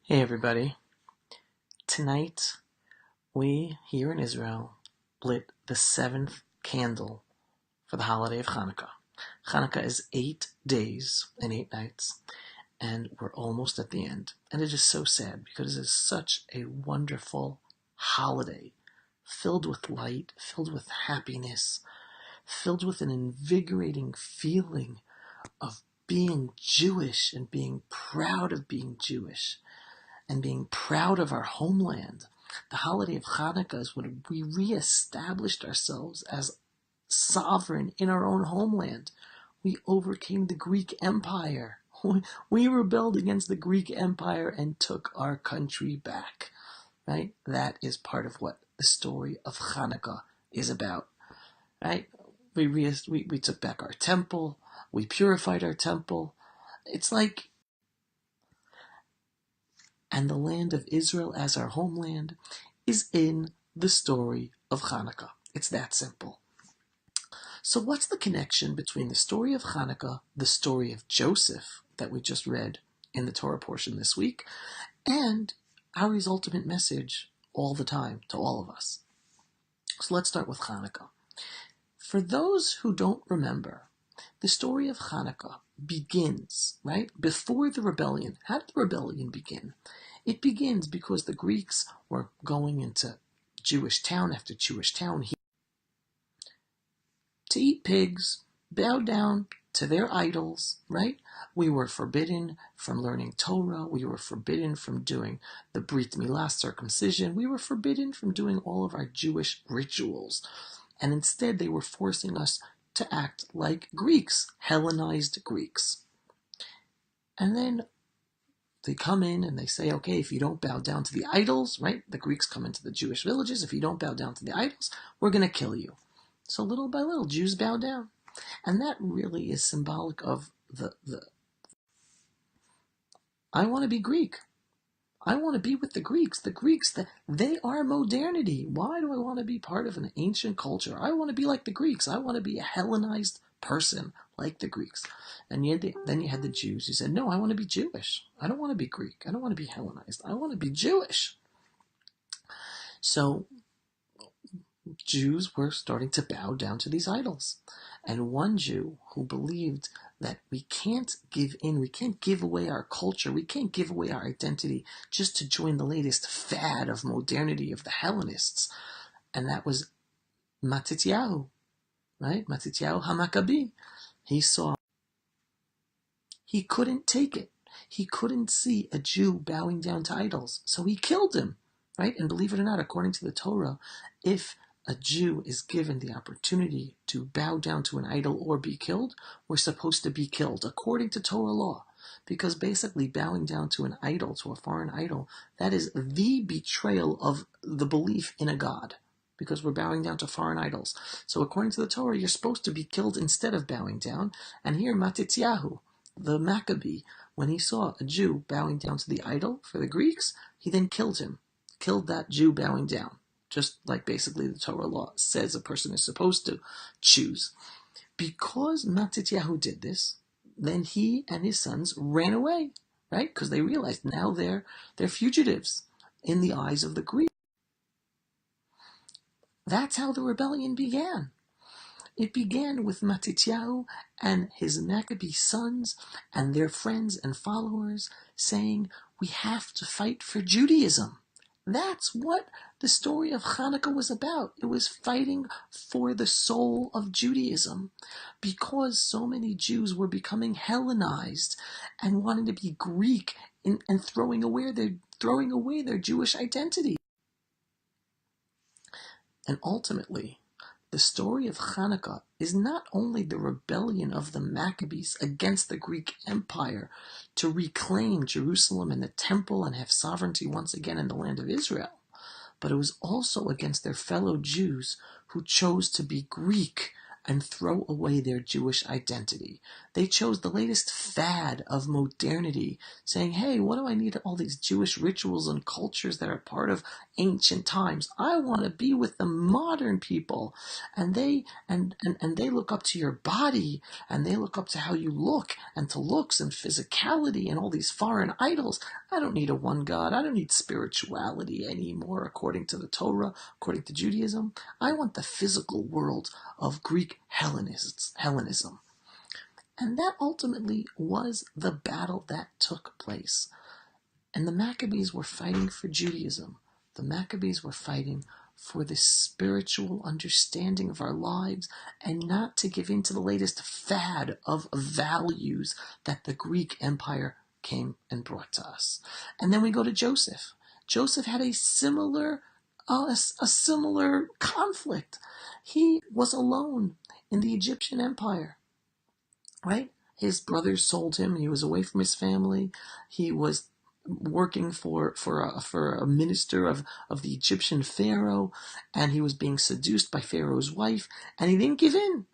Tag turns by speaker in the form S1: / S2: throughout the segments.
S1: Hey everybody. Tonight, we here in Israel lit the seventh candle for the holiday of Chanukah. Chanukah is 8 days and 8 nights, and we're almost at the end. And it is so sad because it is such a wonderful holiday, filled with light, filled with happiness, filled with an invigorating feeling of being Jewish and being proud of being Jewish and being proud of our homeland. The holiday of Hanukkah is when we reestablished ourselves as sovereign in our own homeland. We overcame the Greek Empire. We rebelled against the Greek Empire and took our country back. Right? That is part of what the story of Hanukkah is about. Right? We took back our temple. We purified our temple. It's like, and the land of Israel as our homeland is in the story of Chanukah. It's that simple. So what's the connection between the story of Chanukah, the story of Joseph that we just read in the Torah portion this week, and our ultimate message all the time to all of us? So let's start with Chanukah. For those who don't remember, the story of Chanukah begins, right, before the rebellion. How did the rebellion begin? It begins because the Greeks were going into Jewish town after Jewish town to eat pigs, bow down to their idols, right? We were forbidden from learning Torah. We were forbidden from doing the Brit Milah, circumcision. We were forbidden from doing all of our Jewish rituals. And instead, they were forcing us to act like Greeks, Hellenized Greeks. And then they come in and they say, okay, if you don't bow down to the idols, right? The Greeks come into the Jewish villages. If you don't bow down to the idols, we're going to kill you. So little by little, Jews bow down. And that really is symbolic of the I want to be Greek. I want to be with the Greeks. The Greeks, they are modernity. Why do I want to be part of an ancient culture? I want to be like the Greeks. I want to be a Hellenized person like the Greeks. And then you had the Jews who said, no, I want to be Jewish. I don't want to be Greek. I don't want to be Hellenized. I want to be Jewish. So Jews were starting to bow down to these idols. And one Jew who believed that we can't give in, we can't give away our culture, we can't give away our identity just to join the latest fad of modernity of the Hellenists. And that was Matityahu, right? Matityahu HaMaccabi. He couldn't take it. He couldn't see a Jew bowing down to idols. So he killed him, right? And believe it or not, according to the Torah, if a Jew is given the opportunity to bow down to an idol or be killed, we're supposed to be killed, according to Torah law. Because basically bowing down to an idol, to a foreign idol, that is the betrayal of the belief in a God. Because we're bowing down to foreign idols. So according to the Torah, you're supposed to be killed instead of bowing down. And here, Matityahu, the Maccabee, when he saw a Jew bowing down to the idol for the Greeks, he then killed him, killed that Jew bowing down, just like basically the Torah law says a person is supposed to choose. Because Matityahu did this, then he and his sons ran away, right? Because they realized now they're fugitives in the eyes of the Greeks. That's how the rebellion began. It began with Matityahu and his Maccabee sons and their friends and followers saying, we have to fight for Judaism. That's what the story of Hanukkah was about. It was fighting for the soul of Judaism because so many Jews were becoming Hellenized and wanting to be Greek and throwing away their Jewish identity. And ultimately, the story of Chanukah is not only the rebellion of the Maccabees against the Greek Empire to reclaim Jerusalem and the temple and have sovereignty once again in the land of Israel, but it was also against their fellow Jews who chose to be Greek and throw away their Jewish identity. They chose the latest fad of modernity, saying, hey, what do I need all these Jewish rituals and cultures that are part of ancient times? I want to be with the modern people. And they look up to your body, and they look up to how you look, and to looks and physicality and all these foreign idols. I don't need a one God. I don't need spirituality anymore according to the Torah, according to Judaism. I want the physical world of Greek Hellenism. And that ultimately was the battle that took place. And the Maccabees were fighting for Judaism. The Maccabees were fighting for this spiritual understanding of our lives and not to give in to the latest fad of values that the Greek Empire came and brought to us. And then we go to Joseph. Joseph had a similar conflict. He was alone in the Egyptian Empire, right? His brothers sold him. He was away from his family. He was working for a minister of the Egyptian Pharaoh, and he was being seduced by Pharaoh's wife, and he didn't give in.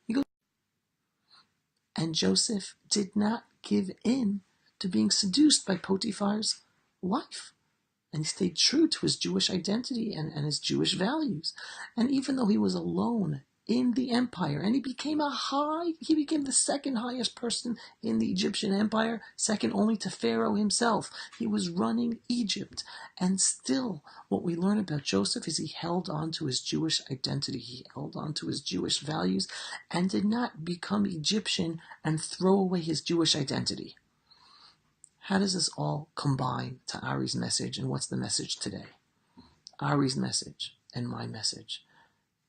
S1: And Joseph did not give in to being seduced by Potiphar's wife. And he stayed true to his Jewish identity and his Jewish values. And even though he was alone in the empire, and he became the second highest person in the Egyptian empire, second only to Pharaoh himself. He was running Egypt. And still, what we learn about Joseph is he held on to his Jewish identity. He held on to his Jewish values and did not become Egyptian and throw away his Jewish identity. How does this all combine to Ari's message, and what's the message today? Ari's message and my message,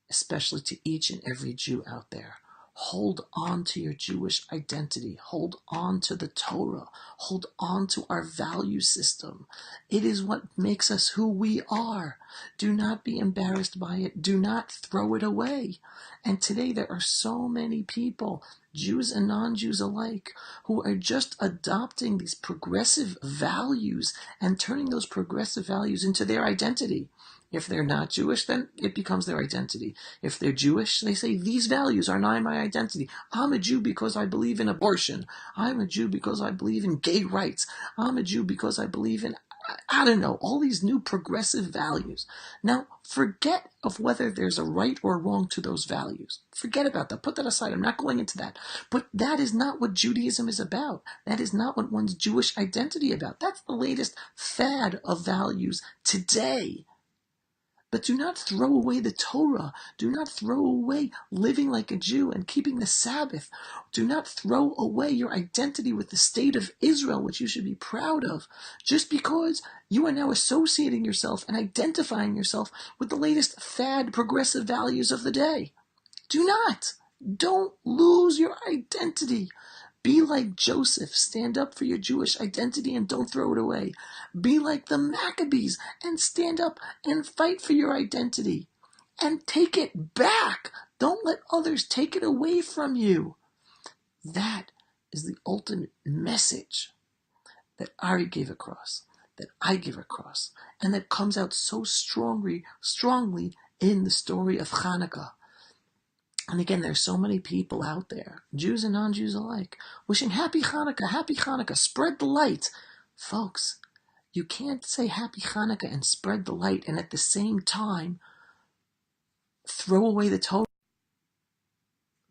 S1: especially to each and every Jew out there. Hold on to your Jewish identity. Hold on to the Torah. Hold on to our value system. It is what makes us who we are. Do not be embarrassed by it. Do not throw it away. And today there are so many people, Jews and non-Jews alike, who are just adopting these progressive values and turning those progressive values into their identity. If they're not Jewish, then it becomes their identity. If they're Jewish, they say, these values are not my identity. I'm a Jew because I believe in abortion. I'm a Jew because I believe in gay rights. I'm a Jew because I believe in, I don't know, all these new progressive values. Now, forget of whether there's a right or wrong to those values. Forget about that. Put that aside. I'm not going into that. But that is not what Judaism is about. That is not what one's Jewish identity about. That's the latest fad of values today. But do not throw away the Torah. Do not throw away living like a Jew and keeping the Sabbath. Do not throw away your identity with the state of Israel, which you should be proud of, just because you are now associating yourself and identifying yourself with the latest fad progressive values of the day. Do not. Don't lose your identity. Be like Joseph, stand up for your Jewish identity and don't throw it away. Be like the Maccabees and stand up and fight for your identity. And take it back. Don't let others take it away from you. That is the ultimate message that Ari gave across, that I give across, and that comes out so strongly in the story of Chanukah. And again, there's so many people out there, Jews and non-Jews alike, wishing happy Chanukah, spread the light. Folks, you can't say happy Chanukah and spread the light and at the same time throw away the Torah.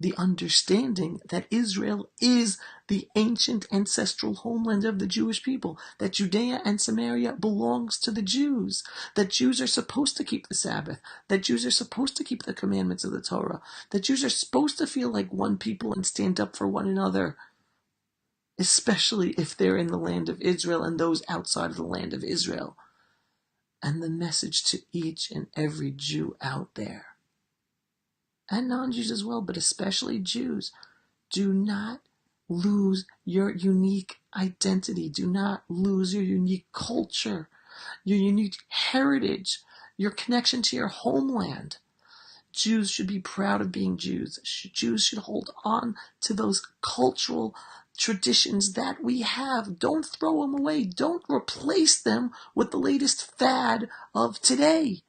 S1: The understanding that Israel is the ancient ancestral homeland of the Jewish people, that Judea and Samaria belongs to the Jews, that Jews are supposed to keep the Sabbath, that Jews are supposed to keep the commandments of the Torah, that Jews are supposed to feel like one people and stand up for one another, especially if they're in the land of Israel and those outside of the land of Israel. And the message to each and every Jew out there, and non-Jews as well, but especially Jews, do not lose your unique identity. Do not lose your unique culture, your unique heritage, your connection to your homeland. Jews should be proud of being Jews. Jews should hold on to those cultural traditions that we have. Don't throw them away. Don't replace them with the latest fad of today.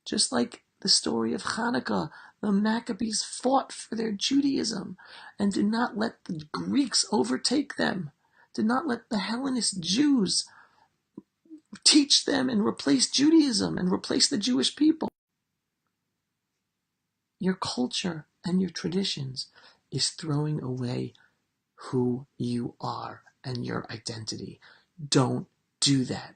S1: Just like the story of Chanukah, The Maccabees fought for their Judaism and did not let the Greeks overtake them, did not let the Hellenist Jews teach them and replace Judaism and replace the Jewish people. Your culture and your traditions is throwing away who you are and your identity. Don't do that.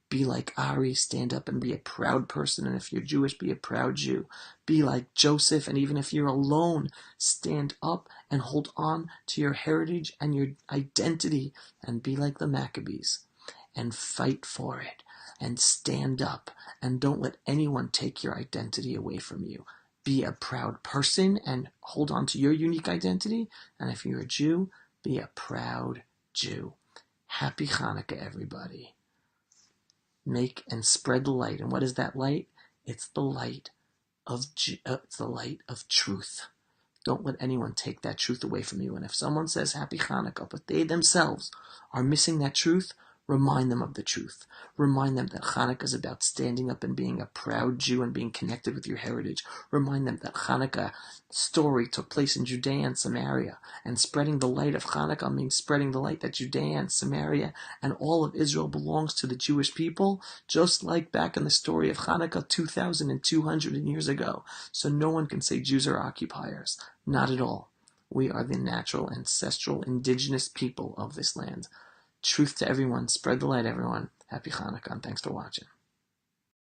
S1: Be like Ari, stand up and be a proud person, and if you're Jewish, be a proud Jew. Be like Joseph, and even if you're alone, stand up and hold on to your heritage and your identity, and be like the Maccabees, and fight for it, and stand up, and don't let anyone take your identity away from you. Be a proud person and hold on to your unique identity, and if you're a Jew, be a proud Jew. Happy Chanukah, everybody. Make and spread the light. And what is that light? It's the light of truth. Don't let anyone take that truth away from you. And if someone says Happy Chanukah, but they themselves are missing that truth, remind them of the truth. Remind them that Chanukah is about standing up and being a proud Jew and being connected with your heritage. Remind them that Chanukah story took place in Judea and Samaria, and spreading the light of Chanukah means spreading the light that Judea and Samaria and all of Israel belongs to the Jewish people, just like back in the story of Chanukah 2,200 years ago. So no one can say Jews are occupiers. Not at all. We are the natural, ancestral, indigenous people of this land. Truth to everyone. Spread the light, everyone. Happy Chanukah, and thanks for watching.